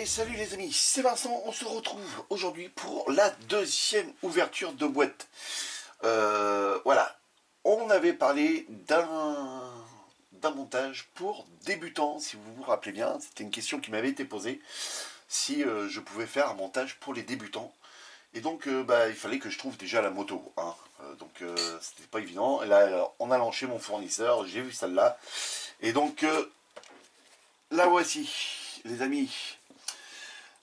Et salut les amis, c'est Vincent, on se retrouve aujourd'hui pour la deuxième ouverture de boîte. Voilà, on avait parlé d'un montage pour débutants, si vous vous rappelez bien, c'était une question qui m'avait été posée, si je pouvais faire un montage pour les débutants. Et donc il fallait que je trouve déjà la moto, hein. C'était pas évident. Et là, on a lancé mon fournisseur, j'ai vu celle-là. Et donc la voici, les amis.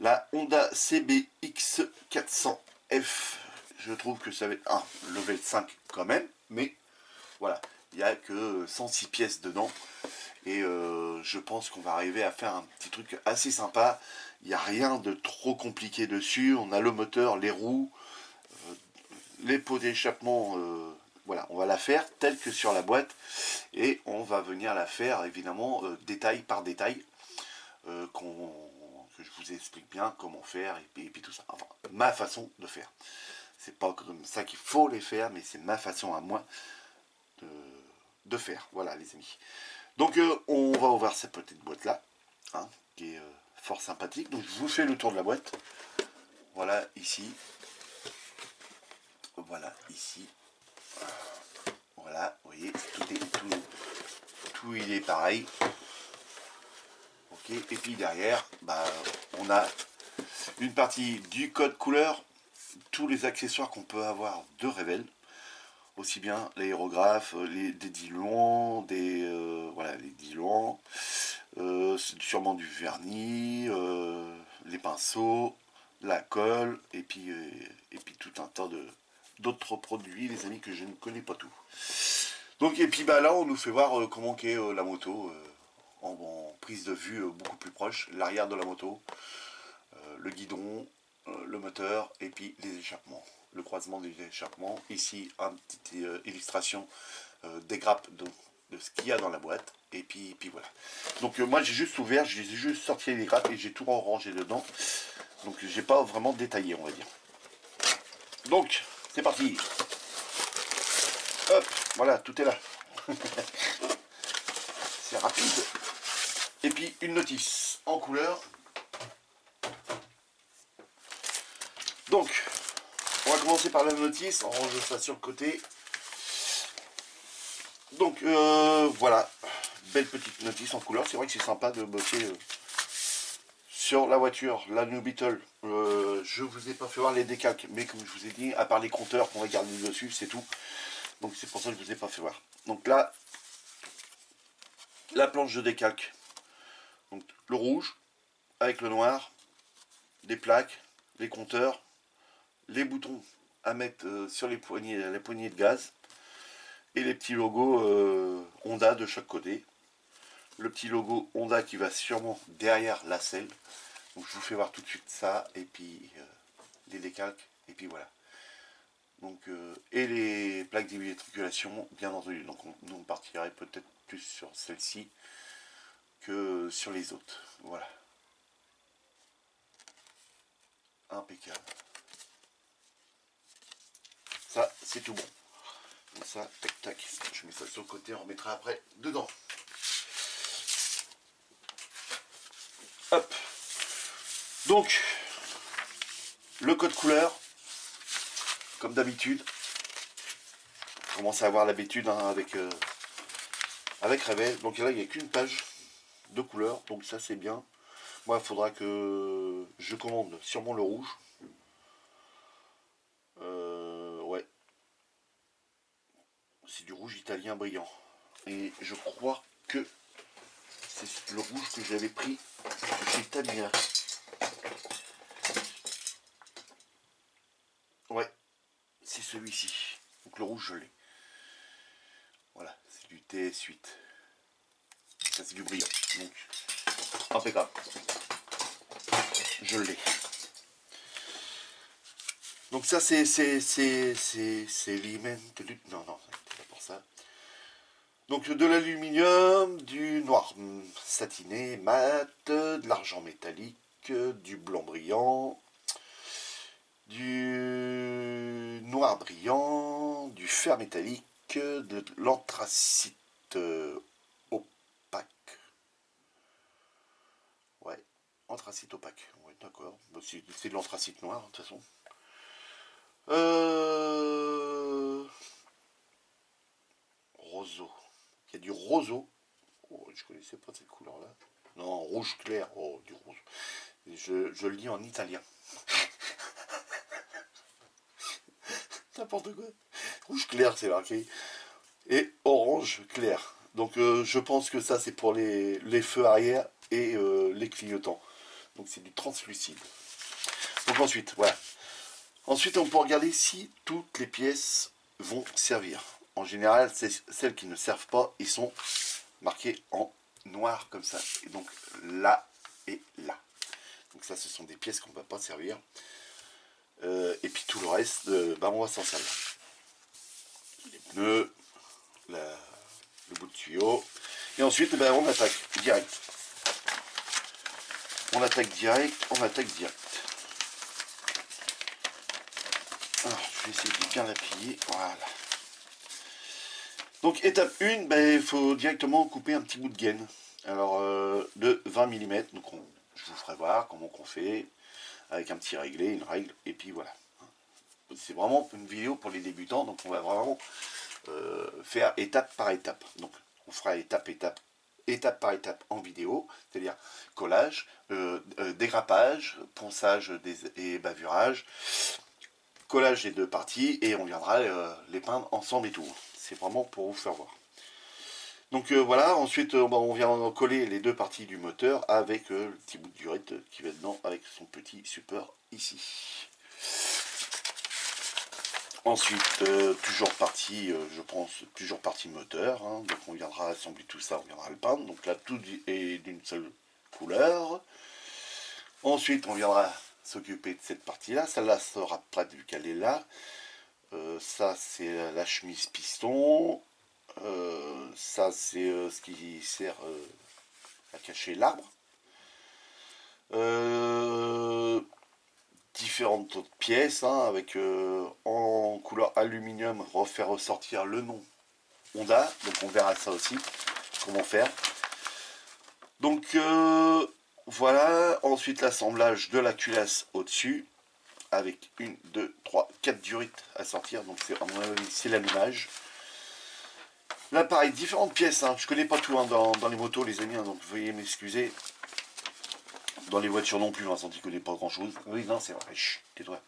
La Honda CBX 400F, je trouve que ça va être un level 5 quand même, mais voilà, il n'y a que 106 pièces dedans. Et je pense qu'on va arriver à faire un petit truc assez sympa. Il n'y a rien de trop compliqué dessus. On a le moteur, les roues, les pots d'échappement. Voilà, on va la faire telle que sur la boîte. Et on va venir la faire évidemment détail par détail. Que je vous explique bien comment faire et puis tout ça. Enfin, ma façon de faire. C'est pas comme ça qu'il faut les faire, mais c'est ma façon à moi de faire. Voilà les amis. Donc on va ouvrir cette petite boîte là, hein, qui est fort sympathique. Donc je vous fais le tour de la boîte. Voilà ici. Voilà ici. Voilà, vous voyez, tout il est pareil. Ok, et puis derrière, on a une partie du code couleur, tous les accessoires qu'on peut avoir de Revell, aussi bien l'aérographe, des diluants, voilà, les diluants, sûrement du vernis, les pinceaux, la colle, et puis tout un tas d'autres produits, les amis, que je ne connais pas tout. Donc, et puis là, on nous fait voir comment qu'est la moto en prise de vue beaucoup plus proche, l'arrière de la moto, le guidon, le moteur et puis les échappements, le croisement des échappements. Ici, une petite illustration des grappes de ce qu'il y a dans la boîte. Et puis voilà. Donc moi j'ai juste ouvert, j'ai juste sorti les grappes et j'ai tout rangé dedans. Donc j'ai pas vraiment détaillé, on va dire. Donc c'est parti. Hop, voilà, tout est là. C'est rapide. Et puis une notice en couleur. Donc, on va commencer par la notice, on range ça sur le côté. Donc voilà, belle petite notice en couleur. C'est vrai que c'est sympa de bosser sur la voiture, la New Beetle. Je vous ai pas fait voir les décalques, mais comme je vous ai dit, à part les compteurs qu'on va garder dessus, c'est tout. Donc c'est pour ça que je vous ai pas fait voir. Donc là, la planche de décalque. Donc le rouge avec le noir, les plaques, les compteurs, les boutons à mettre sur les poignées de gaz. Et les petits logos Honda de chaque côté. Le petit logo Honda qui va sûrement derrière la selle. Donc je vous fais voir tout de suite ça. Et puis les décalques. Et puis voilà. Donc, et les plaques d'immatriculation, bien entendu. Donc nous on partirait peut-être plus sur celle-ci que sur les autres. Voilà. Impeccable. Ça, c'est tout bon. Donc ça, tac tac. Je mets ça sur le côté, on remettra après dedans. Hop. Donc, le code couleur, comme d'habitude. Je commence à avoir l'habitude hein, avec Revell. Donc là, il n'y a qu'une page de couleur. Donc ça, c'est bien. Moi, il faudra que je commande sûrement le rouge. Ouais. C'est du rouge italien brillant. Et je crois que c'est le rouge que j'avais pris chez Tamiya. Ouais, c'est celui-ci. Donc le rouge, je l'ai. Voilà, c'est du TS8. Ça, c'est du brillant. Donc, impeccable. Je l'ai. Donc ça, c'est l'hymen. Non, non, c'est pas pour ça. Donc de l'aluminium, du noir satiné, mat, de l'argent métallique, du blanc brillant, du noir brillant, du fer métallique, de l'anthracite opaque. Ouais, Anthracite opaque. Ouais, d'accord. Bah, c'est de l'anthracite noir, de toute façon. Roseau. Il y a du roseau. Oh, je connaissais pas cette couleur-là. Non, rouge clair. Oh, du rose. Je le lis en italien. N'importe quoi. Rouge clair, c'est marqué. Et orange clair. Donc je pense que ça, c'est pour les feux arrière et les clignotants. Donc c'est du translucide. Donc ensuite, voilà. Ensuite, on peut regarder si toutes les pièces vont servir. En général, celles qui ne servent pas, ils sont marqués en noir comme ça. Et donc là et là. Donc ça, ce sont des pièces qu'on ne va pas servir. Et puis tout le reste, on va s'en servir. Les pneus, le bout de tuyau. Et ensuite, on attaque direct. On attaque direct. Alors, je vais essayer de bien l'appuyer. Voilà. Donc étape 1, il faut directement couper un petit bout de gaine. Alors de 20 mm. Donc je vous ferai voir comment on fait avec un petit réglé, une règle, et puis voilà. C'est vraiment une vidéo pour les débutants, donc on va vraiment faire étape par étape. Donc on fera étape par étape en vidéo, c'est-à-dire collage, dégrappage, ponçage et bavurage, collage des deux parties, et on viendra les peindre ensemble et tout. C'est vraiment pour vous faire voir. Donc voilà, ensuite on vient coller les deux parties du moteur avec le petit bout de durite qui va dedans avec son petit support ici. Ensuite, toujours partie, je pense, toujours partie moteur. Hein, donc on viendra assembler tout ça, on viendra le peindre. Donc là, tout est d'une seule couleur. Ensuite, on viendra s'occuper de cette partie-là. Celle-là sera prête vu qu'elle est là. Ça, c'est la chemise piston. Ça, c'est ce qui sert à cacher l'arbre. Différentes autres pièces hein, avec en couleur aluminium refaire ressortir le nom Honda, donc on verra ça aussi comment faire. Donc voilà, ensuite l'assemblage de la culasse au dessus avec 1, 2, 3, 4 durites à sortir, donc c'est l'allumage. Là pareil, différentes pièces, hein. Je connais pas tout hein, dans les motos les amis, hein, donc veuillez m'excuser. Dans les voitures non plus, Vincent, tu connais pas grand chose. Oui, non, c'est vrai, chut, tais-toi.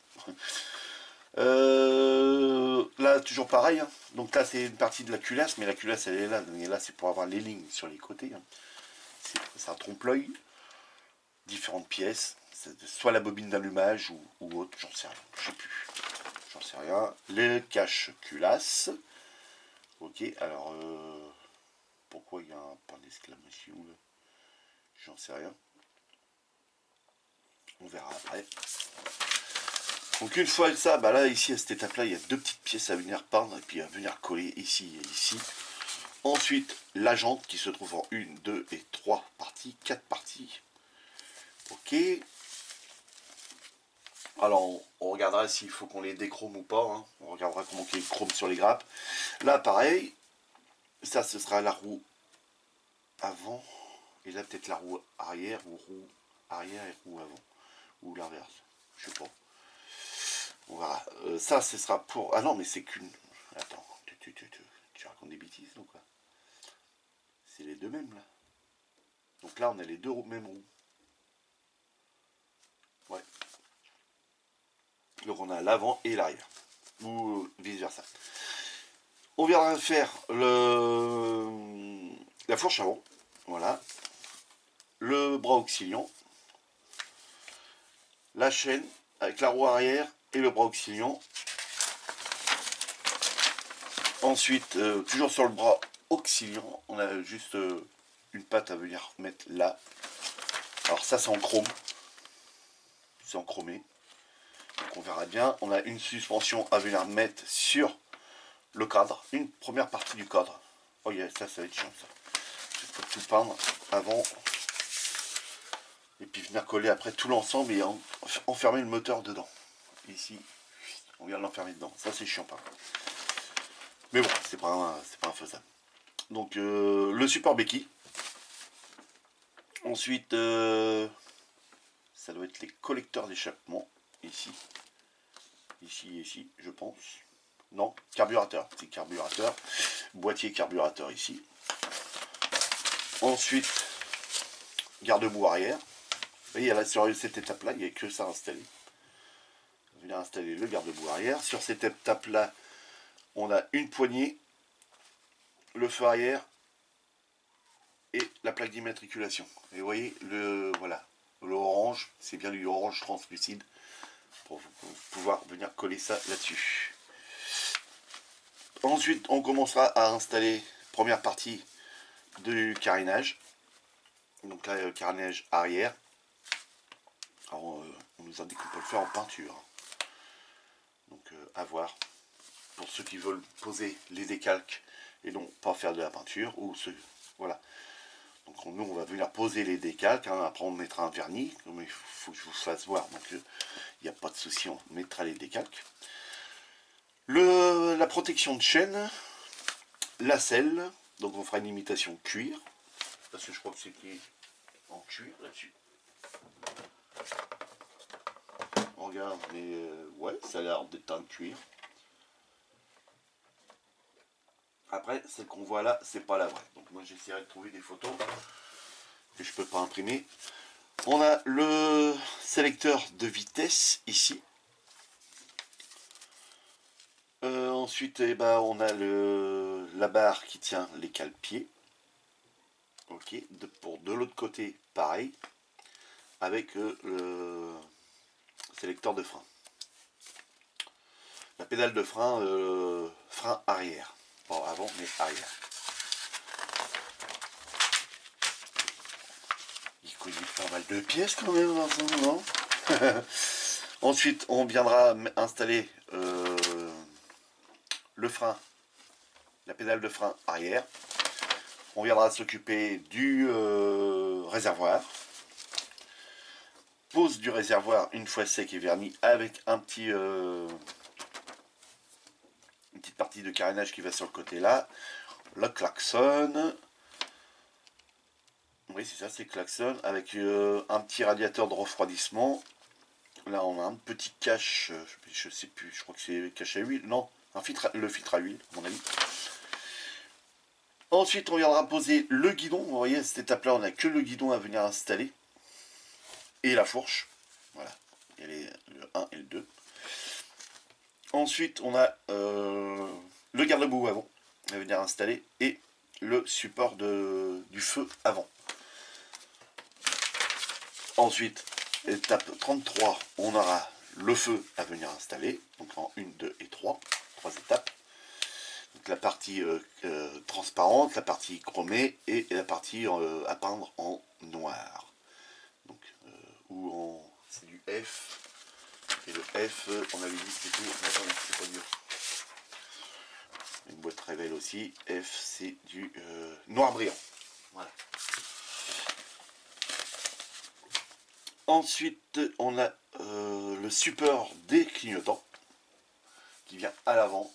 Là, toujours pareil. Hein. Donc là, c'est une partie de la culasse, mais la culasse, elle est là. Et là, c'est pour avoir les lignes sur les côtés. Hein. C'est un trompe-l'œil. Différentes pièces. Soit la bobine d'allumage ou autre, j'en sais rien. Je sais plus. J'en sais rien. Le cache-culasse. Ok, alors... pourquoi il y a un point d'exclamation là? J'en sais rien. On verra après. Donc une fois ça, là ici à cette étape là, il y a deux petites pièces à venir peindre et puis à venir coller ici et ici. Ensuite la jante qui se trouve en 1, 2 et 3 parties, 4 parties. Ok. Alors on regardera s'il faut qu'on les déchrome ou pas. Hein. On regardera comment on les chrome sur les grappes. Là pareil, ça ce sera la roue avant. Et là peut-être la roue arrière ou roue arrière et roue avant. Ou l'inverse. Je sais pas. On verra. Ça, ce sera pour... Ah non, mais c'est qu'une... Attends, tu racontes des bêtises ou quoi? C'est les deux mêmes, là. Donc là, on a les deux mêmes roues. Ouais. Donc on a l'avant et l'arrière. Ou vice-versa. On viendra faire la fourche avant. Voilà. Le bras auxiliant. La chaîne avec la roue arrière et le bras auxiliant. Ensuite, toujours sur le bras auxiliant, on a juste une patte à venir mettre là. Alors ça c'est en chrome. C'est en chromé. Donc on verra bien. On a une suspension à venir mettre sur le cadre. Une première partie du cadre. Oh yeah, ça va être chiant ça. Je peux tout peindre avant. Et puis venir coller après tout l'ensemble et enfermer le moteur dedans. Ici, on vient de l'enfermer dedans. Ça c'est chiant pas. Mais bon, c'est pas infaisable. Donc le support béquille. Ensuite ça doit être les collecteurs d'échappement, ici, ici, je pense. Non, carburateur, c'est carburateur, boîtier carburateur ici. Ensuite, garde-boue arrière. Vous voyez, là, sur cette étape-là, il n'y a que ça à installer. On va venir installer le garde-boue arrière. Sur cette étape-là, on a une poignée, le feu arrière et la plaque d'immatriculation. Et vous voyez, voilà, le orange, c'est bien du orange translucide pour pouvoir venir coller ça là-dessus. Ensuite, on commencera à installer première partie du carénage. Donc là, carénage arrière. Alors, on nous a dit qu'on peut le faire en peinture. Donc à voir. Pour ceux qui veulent poser les décalques et non pas faire de la peinture. Ou ceux, voilà. Donc nous, on va venir poser les décalques. Hein, après, on mettra un vernis. Mais il faut que je vous fasse voir. Donc il n'y a pas de souci, on mettra les décalques. La protection de chaîne. La selle. Donc on fera une imitation cuir. Parce que je crois que c'était en cuir là-dessus. On regarde, mais ouais, ça a l'air d'être un cuir. Après, celle qu'on voit là, c'est pas la vraie. Donc moi j'essaierai de trouver des photos que je peux pas imprimer. On a le sélecteur de vitesse ici. Ensuite, eh ben, on a la barre qui tient les cale-pieds. Ok, pour de l'autre côté, pareil, avec le sélecteur de frein. La pédale de frein, frein arrière. Pas avant, mais arrière. Il connaît pas mal de pièces quand même, Vincent, non? Ensuite, on viendra installer le frein, la pédale de frein arrière. On viendra s'occuper du réservoir. Pose du réservoir une fois sec et verni avec une petite partie de carénage qui va sur le côté là. Le klaxon. Oui, c'est ça, c'est klaxon avec un petit radiateur de refroidissement. Là, on a un petit cache, je sais plus, je crois que c'est cache à huile. Non, le filtre à huile, à mon avis. Ensuite, on viendra poser le guidon. Vous voyez, à cette étape-là, on n'a que le guidon à venir installer. Et la fourche. Voilà. Il y a le 1 et le 2. Ensuite, on a le garde-boue avant à venir installer. Et le support du feu avant. Ensuite, étape 33, on aura le feu à venir installer. Donc en 1, 2 et 3. 3 étapes. Donc la partie transparente, la partie chromée et la partie à peindre en noir. Donc, ou en... c'est du F. Et le F, on avait dit c'est tout. Attends, c'est pas dur. Une boîte révèle aussi. F, c'est du noir brillant. Voilà. Ensuite, on a le support des clignotants qui vient à l'avant.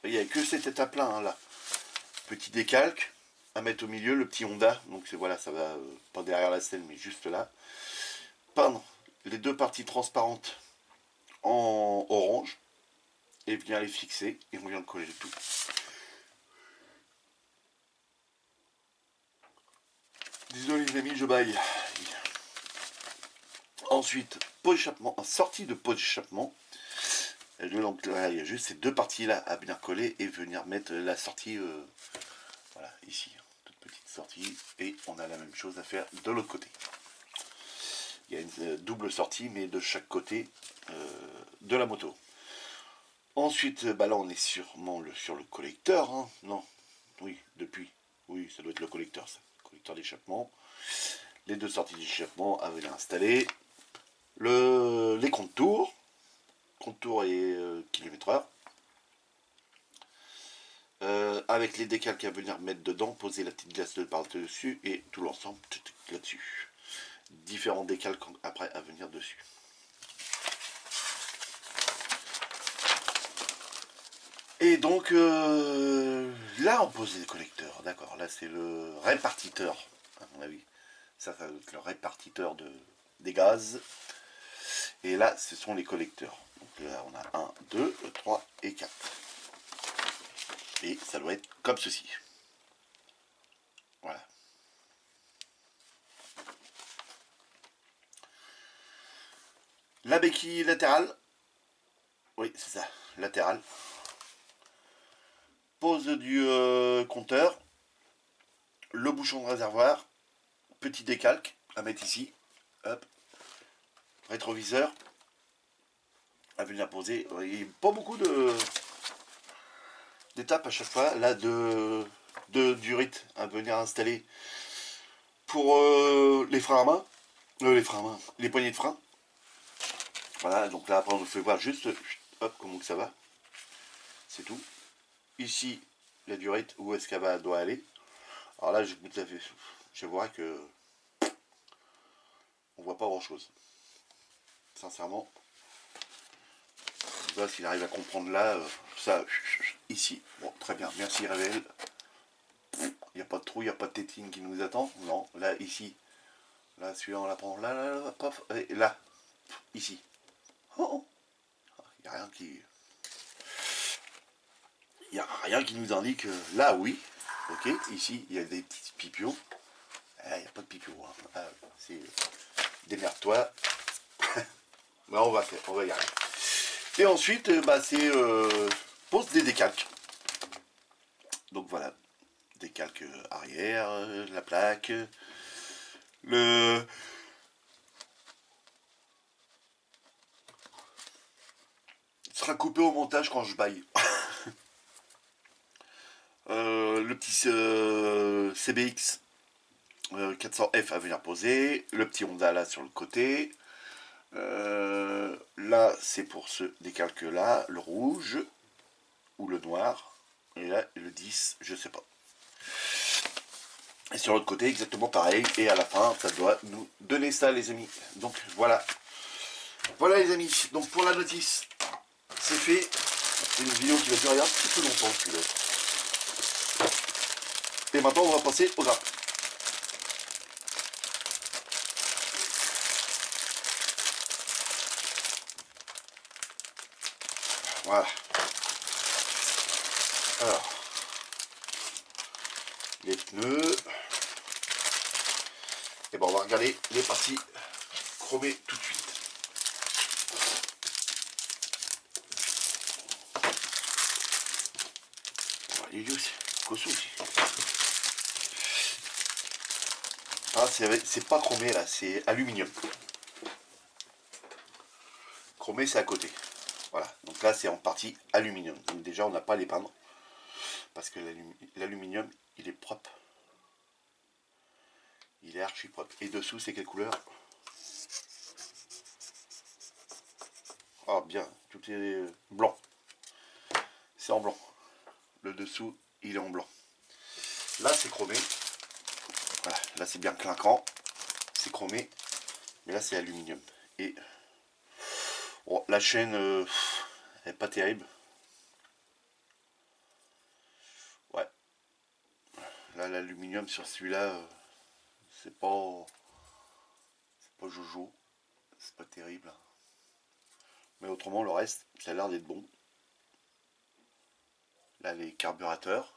Il n'y a que cette étape-là, hein, là. Petit décalque à mettre au milieu, le petit Honda. Donc voilà, ça va pas derrière la selle, mais juste là. Peindre les deux parties transparentes en orange et venir les fixer et on vient de coller le tout. Désolé les amis, je baille. Ensuite, pot d'échappement, sortie de pot d'échappement. Donc là, il y a juste ces deux parties là à bien coller et venir mettre la sortie voilà, ici, toute petite sortie, et on a la même chose à faire de l'autre côté. Il y a une double sortie, mais de chaque côté de la moto. Ensuite, bah là on est sûrement sur le collecteur, hein. Non, oui, oui, ça doit être le collecteur, ça, collecteur d'échappement. Les deux sorties d'échappement à venir installer. Les contours et km/h. Avec les décalques à venir mettre dedans, poser la petite glace de par-dessus et tout l'ensemble là-dessus. Différents décalques après à venir dessus. Et donc là on pose les collecteurs, d'accord, là c'est le répartiteur, à mon avis. Ça va être le répartiteur de des gaz. Et là, ce sont les collecteurs. Donc là, on a 1, 2, 3 et 4. Et ça doit être comme ceci. Voilà. La béquille latérale. Oui, c'est ça, latérale. Pose du compteur. Le bouchon de réservoir. Petit décalque à mettre ici. Hop. Rétroviseur. À venir poser. Il y a pas beaucoup d'étapes à chaque fois. Là, du RIT à venir installer pour les freins à main. Les poignées de frein. Voilà, donc là après on nous fait voir juste hop comment que ça va. C'est tout. Ici, la durite, où est-ce qu'elle doit aller. Alors là, je vois que on voit pas grand chose. Sincèrement. Je sais pas s'il arrive à comprendre là, ça, ici. Bon, très bien, merci Révèle. Il n'y a pas de trou, il n'y a pas de tétine qui nous attend. Non, là, ici. Là, celui-là, on la prend là, là, là, paf, et là, ici. Oh, il n'y a rien qui... Il n'y a rien qui nous indique, là, oui. Ok, ici, il y a des petits pipios. Il n'y a pas de pipios. Hein. C'est... Démerde-toi. Mais on va faire, on va y arriver. Et ensuite, c'est pose des décalques. Donc voilà, décalque arrière, la plaque, le sera coupé au montage quand je baille. Le petit CBX 400F à venir poser, le petit Honda là sur le côté. Là, c'est pour ce décalque là, le rouge ou le noir. Et là, le 10, je sais pas. Et sur l'autre côté, exactement pareil. Et à la fin, ça doit nous donner ça, les amis. Donc, voilà. Voilà, les amis. Donc, pour la notice, c'est fait. C'est une vidéo qui va durer un petit peu longtemps, celui-là. Et maintenant, on va passer au grappe. Voilà. Alors, les pneus. Et bon, on va regarder les parties chromées tout de suite. Il est aussi costaud aussi. Ah, c'est pas chromé là, c'est aluminium. Chromé, c'est à côté. Voilà, donc là c'est en partie aluminium. Donc déjà on n'a pas les peindre. Parce que l'aluminium, il est propre. Il est archi propre. Et dessous, c'est quelle couleur? Ah bien, tout est blanc. C'est en blanc. Le dessous, il est en blanc. Là, c'est chromé. Voilà, là, c'est bien clinquant. C'est chromé. Mais là, c'est aluminium. Et bon, la chaîne, elle est pas terrible. Ouais. Là, l'aluminium sur celui-là, c'est pas jojo. C'est pas terrible. Mais autrement, le reste, ça a l'air d'être bon. Là, les carburateurs.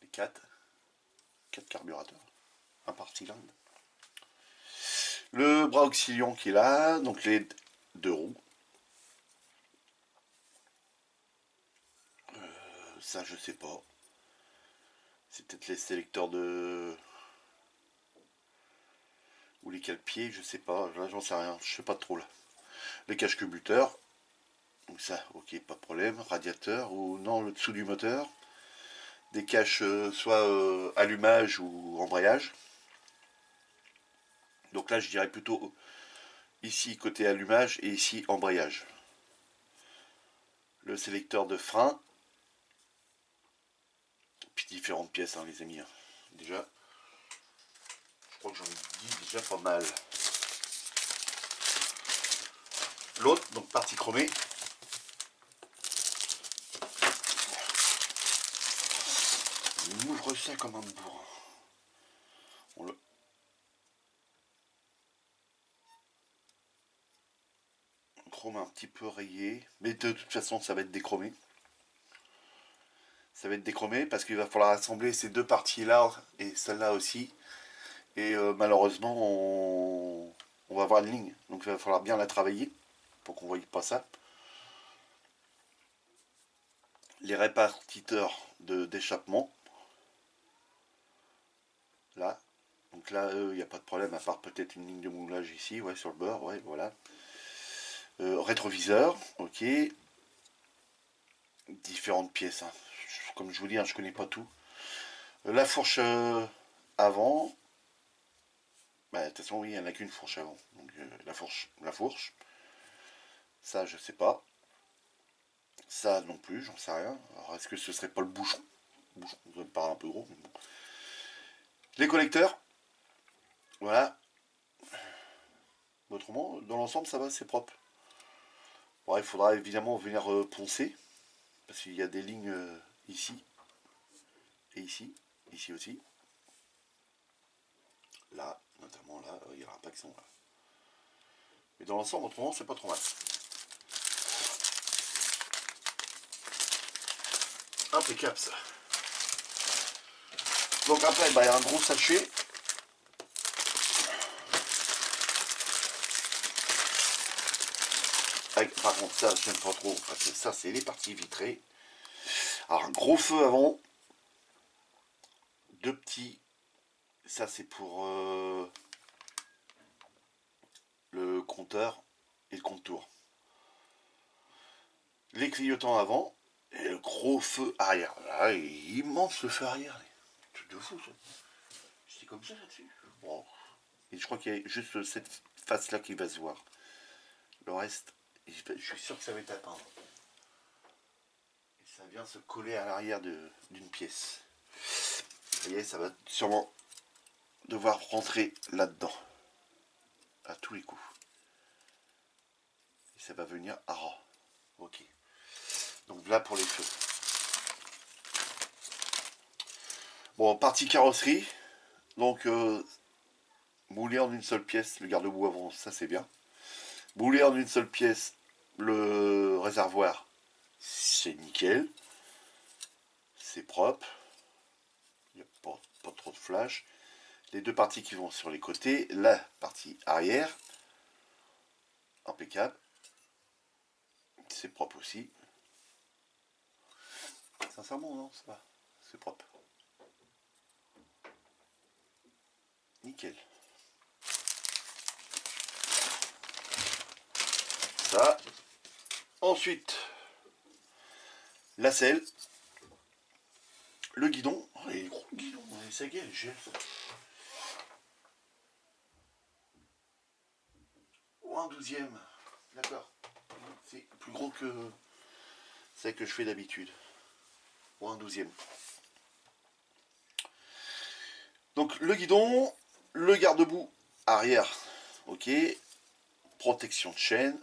Les 4 carburateurs. Un par cylindre. Le bras auxiliant qui est là. Donc les 2 roues. Ça, je sais pas. C'est peut-être les sélecteurs de... Ou les cale-pieds, je sais pas. Là, j'en sais rien. Je sais pas trop là. Les caches-culbuteurs. Donc ça, ok, pas de problème. Radiateur ou non, le dessous du moteur. Des caches soit allumage ou embrayage. Donc là, je dirais plutôt ici côté allumage et ici embrayage. Le sélecteur de frein. Puis différentes pièces, hein, les amis. Déjà, je crois que j'en ai dit déjà pas mal. L'autre, donc partie chromée. On ouvre ça comme un bourrin. chrome un petit peu rayé, mais de toute façon ça va être déchromé. Ça va être déchromé parce qu'il va falloir assembler ces deux parties là et celle-là aussi. Et malheureusement on va avoir une ligne, donc il va falloir bien la travailler pour qu'on ne voie pas ça. Les répartiteurs d'échappement, là, donc là il n'y a pas de problème à part peut-être une ligne de moulage ici, ouais, sur le bord, ouais, voilà. Rétroviseur, ok. Différentes pièces, hein. Comme je vous dis, hein, je connais pas tout. La fourche avant, bah, de toute façon oui, il n'y en a qu'une fourche avant, donc la fourche, ça je sais pas. Ça non plus, j'en sais rien. Alors est-ce que ce serait pas le bouchon? Le bouchon, ça me paraît un peu gros, mais bon. Les collecteurs, voilà. Autrement, dans l'ensemble, ça va, c'est propre. Bon, il faudra évidemment venir poncer, parce qu'il y a des lignes ici, et ici, ici aussi. Là, notamment là, il y aura un paxon là. Mais dans l'ensemble, autrement, c'est pas trop mal. Impeccable ça. Donc après, bah, il y a un gros sachet. Par contre, ça, j'aime pas trop. Parce que ça, c'est les parties vitrées. Alors, un gros feu avant. Deux petits. Ça, c'est pour le compteur et le contour. Les clignotants avant. Et le gros feu arrière. Là, immense le feu arrière. Truc de fou, ça. C'est comme ça là-dessus. Bon. Et je crois qu'il y a juste cette face-là qui va se voir. Le reste, je suis sûr que ça va être à peindre. Et ça vient se coller à l'arrière d'une pièce. Vous voyez, ça va sûrement devoir rentrer là-dedans. À tous les coups. Et ça va venir à ras. Ok. Donc là pour les feux. Bon, partie carrosserie. Donc, moulé en une seule pièce, le garde-boue avant, ça c'est bien. Moulé en une seule pièce, le réservoir, c'est nickel. C'est propre. Il n'y a pas trop de flash. Les deux parties qui vont sur les côtés, la partie arrière, impeccable. C'est propre aussi. Sincèrement, non, ça va. C'est propre. Nickel. Ça. Ensuite, la selle. Le guidon. Oh, les gros guidons, ça gueule, j'ai ça. Ou un 12e. D'accord. C'est plus gros que celle que je fais d'habitude. Ou un 12e. Donc le guidon, le garde-boue arrière, ok. Protection de chaîne.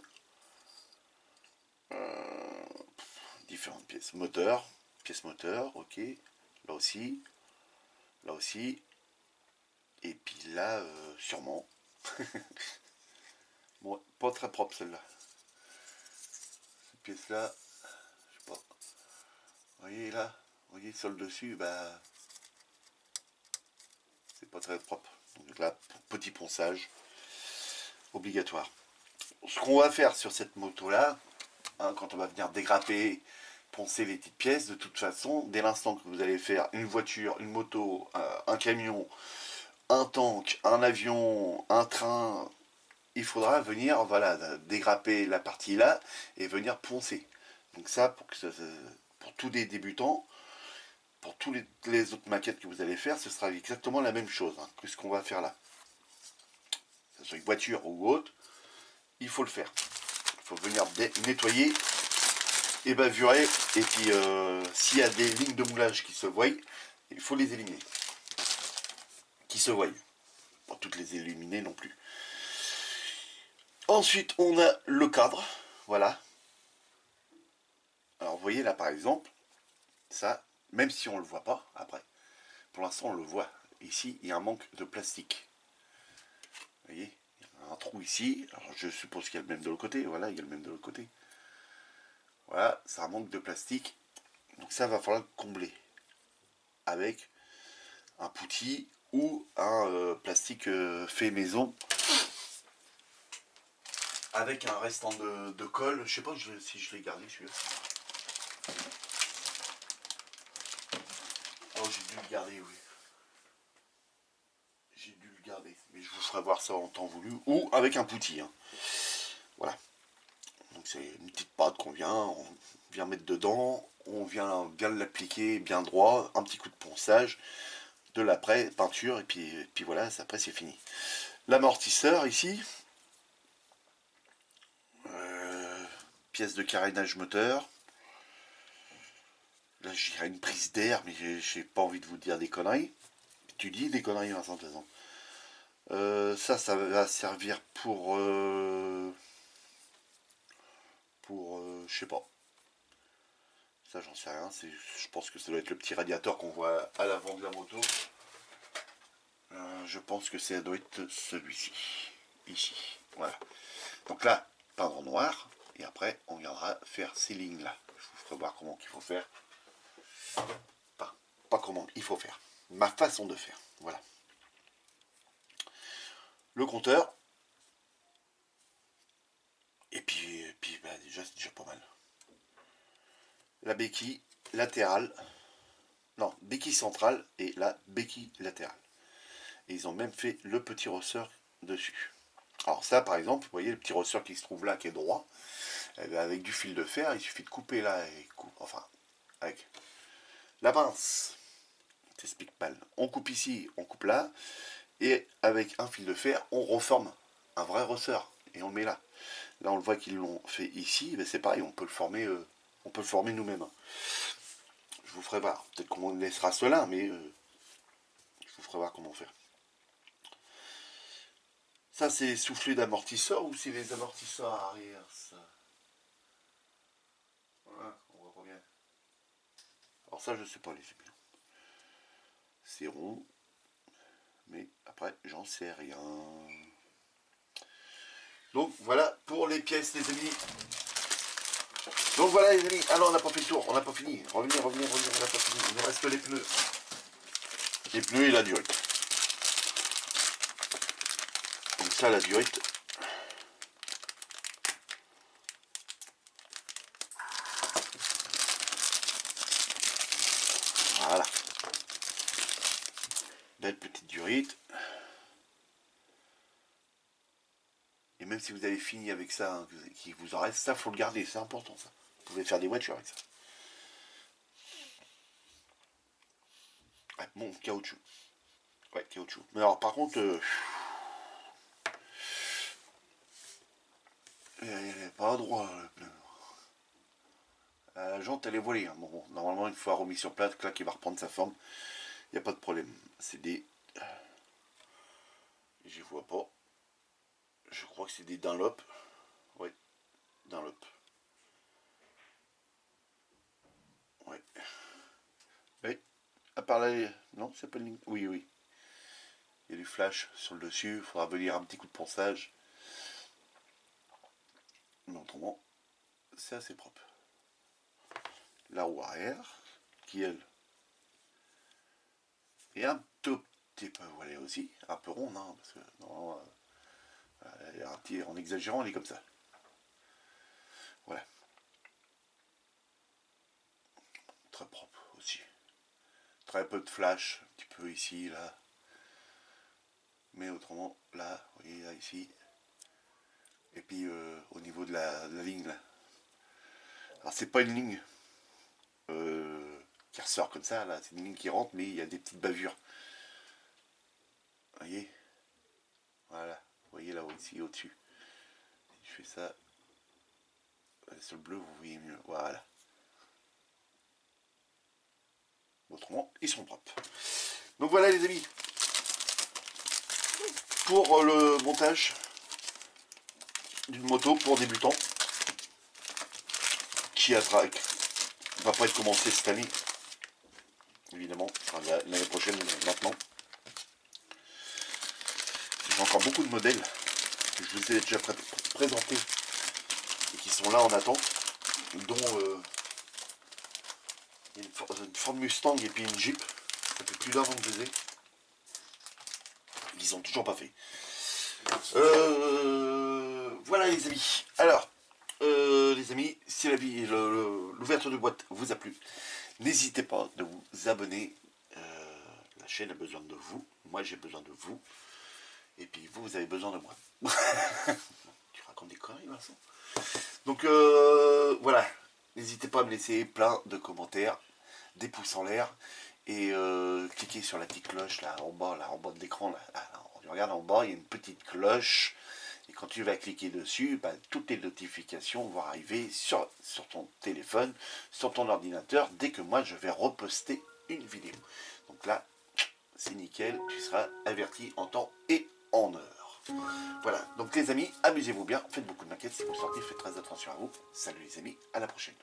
Différentes pièces. Moteur, pièce moteur, ok. Là aussi. Là aussi. Et puis là, sûrement. Bon, pas très propre celle-là. Cette pièce-là, je sais pas. Vous voyez là, vous voyez sol dessus, bah c'est pas très propre. Donc là, petit ponçage obligatoire. Ce qu'on va faire sur cette moto-là, hein, quand on va venir dégrapper, poncer les petites pièces, de toute façon, dès l'instant que vous allez faire une voiture, une moto, un camion, un tank, un avion, un train, il faudra venir, voilà, dégrapper la partie là et venir poncer. Donc ça, pour tous les débutants, pour tous les autres maquettes que vous allez faire, ce sera exactement la même chose, hein, que ce qu'on va faire là. Que ce soit une voiture ou autre, il faut le faire. Il faut venir nettoyer et bavurer. Et puis, s'il y a des lignes de moulage qui se voient, il faut les éliminer. Qui se voient. Pas toutes les éliminer non plus. Ensuite, on a le cadre. Voilà. Alors, vous voyez là, par exemple, ça, même si on ne le voit pas, après, pour l'instant, on le voit. Ici, il y a un manque de plastique. Vous voyez, il y a un trou ici. Alors, je suppose qu'il y a le même de l'autre côté. Voilà, il y a le même de l'autre côté. Voilà, ça manque de plastique. Donc ça va falloir combler avec un poutis ou un plastique fait maison avec un restant de colle. Je sais pas si je l'ai gardé celui-là. Oh, j'ai dû le garder, oui. J'ai dû le garder, mais je vous ferai voir ça en temps voulu ou avec un poutis. Hein. Voilà. Donc c'est une petite pâte on vient mettre dedans, on vient bien l'appliquer bien droit, un petit coup de ponçage, de la peinture et puis voilà, après c'est fini. L'amortisseur ici, pièce de carénage moteur. Là j'ai une prise d'air, mais j'ai pas envie de vous dire des conneries. Tu dis des conneries, Vincent, de toute façon. Ça va servir pour je sais pas. Ça, j'en sais rien. Je pense que ça doit être le petit radiateur qu'on voit à l'avant de la moto. Je pense que ça doit être celui-ci. Ici. Voilà. Donc là, peindre en noir. Et après, on viendra faire ces lignes-là. Je vous ferai voir comment il faut faire. Enfin, pas comment il faut faire. Ma façon de faire. Voilà. Le compteur. Et puis bah, déjà, c'est déjà pas mal. La béquille latérale. Non, béquille centrale et la béquille latérale. Et ils ont même fait le petit ressort dessus. Alors ça, par exemple, vous voyez le petit ressort qui se trouve là, qui est droit, eh bien, avec du fil de fer, il suffit de couper là, enfin, avec la pince, je t'explique pas. On coupe ici, on coupe là, et avec un fil de fer, on reforme un vrai ressort, et on le met là. Là, on le voit qu'ils l'ont fait ici, mais c'est pareil, on peut le former nous-mêmes. Je vous ferai voir, peut-être qu'on laissera cela, mais je vous ferai voir comment faire. Ça, c'est soufflet d'amortisseur ou c'est les amortisseurs arrière, ça? Voilà, on voit pas bien. Alors ça, je sais pas, les amis. C'est rond, mais après, j'en sais rien. Donc, voilà pour les pièces, les amis. Donc, voilà, les amis. Alors, on n'a pas fait le tour, on n'a pas fini. Revenez, on n'a pas fini. Il nous reste que les pneus. Les pneus et la durite. Donc ça, la durite. Voilà. Belle petite durite. Et même si vous avez fini avec ça, hein, qu'il vous en reste, ça, faut le garder. C'est important, ça. Vous pouvez faire des voitures avec ça. Ouais, bon, caoutchouc. Ouais, caoutchouc. Mais alors, par contre... elle n'est pas droit, le pneu. La jante, elle est voilée. Hein. Bon, normalement, une fois remis sur place, là, qui va reprendre sa forme. Il n'y a pas de problème. C'est des... J'y vois pas. Je crois que c'est des Dunlop. Ouais, Dunlop. Ouais. Oui. À part là... Non, c'est pas une ligne... Oui, oui. Il y a du flash sur le dessus. Il faudra venir un petit coup de ponçage. Mais autrement, c'est assez propre. La roue arrière, qui elle est un tout petit peu voilée aussi, un peu ronde, hein, parce que normalement, en exagérant, elle est comme ça. Voilà. Très propre aussi. Très peu de flash, un petit peu ici, là. Mais autrement, là, vous voyez, là, ici. Et puis, au niveau de la ligne, là. Alors, c'est pas une ligne qui ressort comme ça, là. C'est une ligne qui rentre, mais il y a des petites bavures. Vous voyez? Voilà. Vous voyez là, ici, au-dessus. Si je fais ça, sur le bleu, vous voyez mieux. Voilà. Autrement, ils sont propres. Donc voilà, les amis. Pour le montage d'une moto pour débutants qui va pas être commencé cette année, évidemment, l'année prochaine maintenant. J'ai encore beaucoup de modèles que je vous ai déjà présentés et qui sont là en attente, dont il y a une Ford Mustang et puis une Jeep. Ça fait plus d'un an que je les ai. Ils sont toujours pas fait. Voilà les amis. Alors, les amis, si l'ouverture de boîte vous a plu, n'hésitez pas de vous abonner. La chaîne a besoin de vous. Moi, j'ai besoin de vous. Et puis, vous avez besoin de moi. Tu racontes des conneries, Vincent. Donc, voilà. N'hésitez pas à me laisser plein de commentaires, des pouces en l'air. Et cliquez sur la petite cloche, là, en bas de l'écran. Là, regarde en bas, il y a une petite cloche. Et quand tu vas cliquer dessus, bah, toutes les notifications vont arriver sur ton téléphone, sur ton ordinateur, dès que moi je vais reposter une vidéo. Donc là, c'est nickel, tu seras averti en temps et en heure. Voilà, donc les amis, amusez-vous bien, faites beaucoup de maquettes, si vous sortez, faites très attention à vous. Salut les amis, à la prochaine.